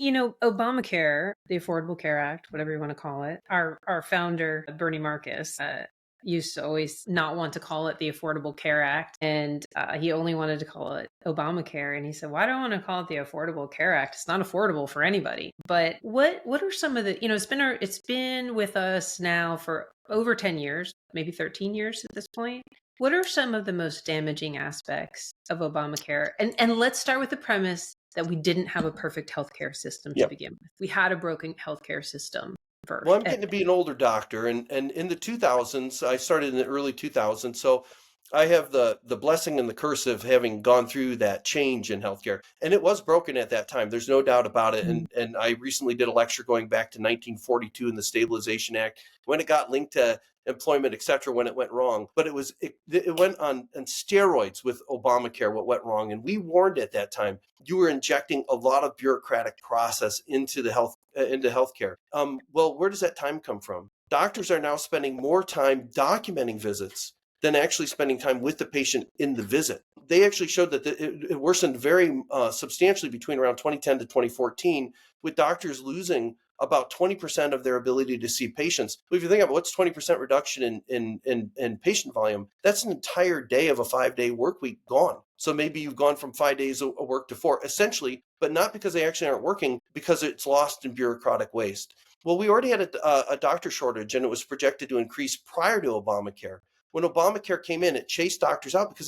Obamacare, the Affordable Care Act, whatever you want to call it, our founder, Bernie Marcus, used to always not want to call it the Affordable Care Act. And he only wanted to call it Obamacare. And he said, why do I want to call it the Affordable Care Act? It's not affordable for anybody. But what are some of the, it's been with us now for over 10 years, maybe 13 years at this point. What are some of the most damaging aspects of Obamacare? And let's start with the premise that we didn't have a perfect healthcare system to Yeah. begin with. We had a broken healthcare system Well, first. I'm getting to be an older doctor, and in the 2000s, I started in the early 2000s, so I have the blessing and the curse of having gone through that change in healthcare, and it was broken at that time. There's no doubt about it. And I recently did a lecture going back to 1942 in the Stabilization Act when it got linked to employment, et cetera, when it went wrong. But it went on steroids with Obamacare. What went wrong, and we warned at that time. You were injecting a lot of bureaucratic process into the into healthcare. Well, where does that time come from? Doctors are now spending more time documenting visits than actually spending time with the patient in the visit. They actually showed that it worsened very substantially between around 2010 to 2014, with doctors losing about 20% of their ability to see patients. But if you think about what's 20% reduction in patient volume, that's an entire day of a 5-day work week gone. So maybe you've gone from 5 days of work to 4, essentially, but not because they actually aren't working, because it's lost in bureaucratic waste. Well, we already had a doctor shortage, and it was projected to increase prior to Obamacare. When Obamacare came in, it chased doctors out because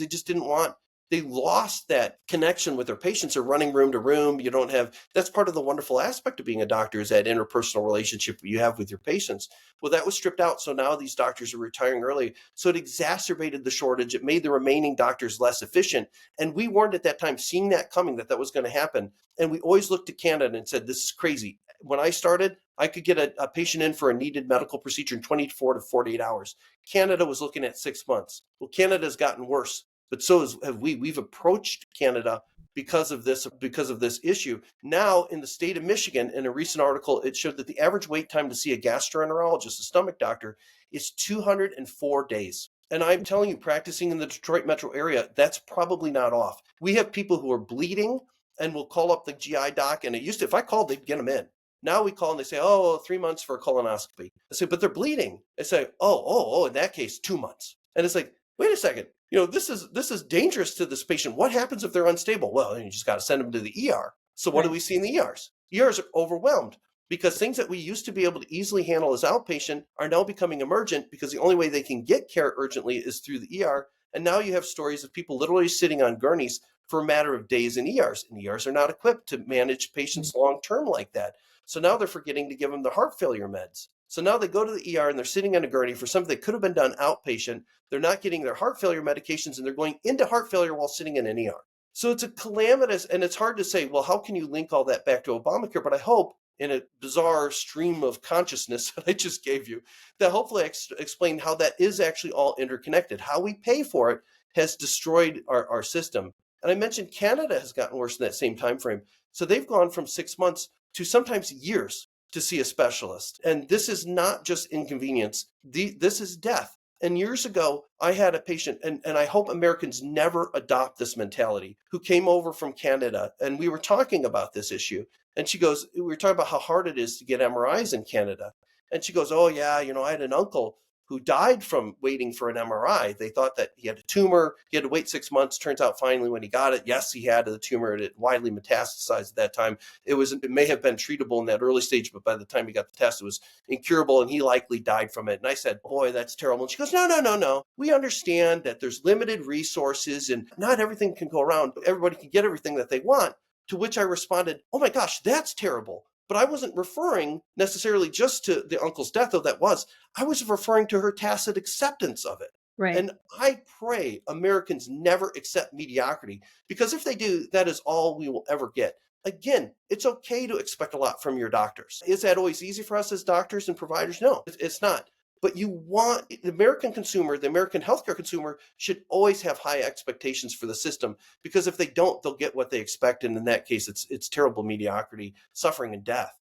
they lost that connection with their patients. Are running room to room. You don't have, that's part of the wonderful aspect of being a doctor, is that interpersonal relationship you have with your patients. Well, that was stripped out. So now these doctors are retiring early. So it exacerbated the shortage. It made the remaining doctors less efficient. And we warned at that time, seeing that coming, that was going to happen. And we always looked to Canada and said, this is crazy. When I started, I could get a patient in for a needed medical procedure in 24 to 48 hours. Canada was looking at 6 months. Well, Canada's gotten worse, but so have we. We've approached Canada because of this issue. Now, in the state of Michigan, in a recent article, it showed that the average wait time to see a gastroenterologist, a stomach doctor, is 204 days. And I'm telling you, practicing in the Detroit metro area, that's probably not off. We have people who are bleeding and will call up the GI doc. And it used to, if I called, they'd get them in. Now we call and they say, oh, 3 months for a colonoscopy. I say, but they're bleeding. I say, oh, in that case, 2 months. And it's like, wait a second. This is dangerous to this patient. What happens if they're unstable? Well, you just got to send them to the ER. So what do Right. we see in the ERs? ERs are overwhelmed because things that we used to be able to easily handle as outpatient are now becoming emergent, because the only way they can get care urgently is through the ER. And now you have stories of people literally sitting on gurneys for a matter of days in ERs. And ERs are not equipped to manage patients long-term like that. So now they're forgetting to give them the heart failure meds. So now they go to the ER and they're sitting on a gurney for something that could have been done outpatient. They're not getting their heart failure medications, and they're going into heart failure while sitting in an ER. So it's a calamitous, and it's hard to say, well, how can you link all that back to Obamacare? But I hope, in a bizarre stream of consciousness that I just gave you, that hopefully explain how that is actually all interconnected. How we pay for it has destroyed our system. And I mentioned Canada has gotten worse in that same time frame. So they've gone from 6 months to sometimes years to see a specialist. And this is not just inconvenience. This is death. And years ago, I had a patient, and I hope Americans never adopt this mentality, who came over from Canada, and we were talking about this issue. And she goes, we were talking about how hard it is to get MRIs in Canada. And she goes, oh yeah, I had an uncle who died from waiting for an MRI. They thought that he had a tumor. He had to wait 6 months. Turns out finally when he got it, yes, he had the tumor. It had widely metastasized at that time. It may have been treatable in that early stage, but by the time he got the test, it was incurable, and he likely died from it. And I said, boy, that's terrible. And she goes, no. We understand that there's limited resources and not everything can go around. Everybody can get everything that they want. To which I responded, oh my gosh, that's terrible. But I wasn't referring necessarily just to the uncle's death, though that was. I was referring to her tacit acceptance of it. Right. And I pray Americans never accept mediocrity, because if they do, that is all we will ever get. Again, it's okay to expect a lot from your doctors. Is that always easy for us as doctors and providers? No, it's not. But the American consumer, the American healthcare consumer, should always have high expectations for the system, because if they don't, they'll get what they expect. And in that case, it's terrible mediocrity, suffering, and death.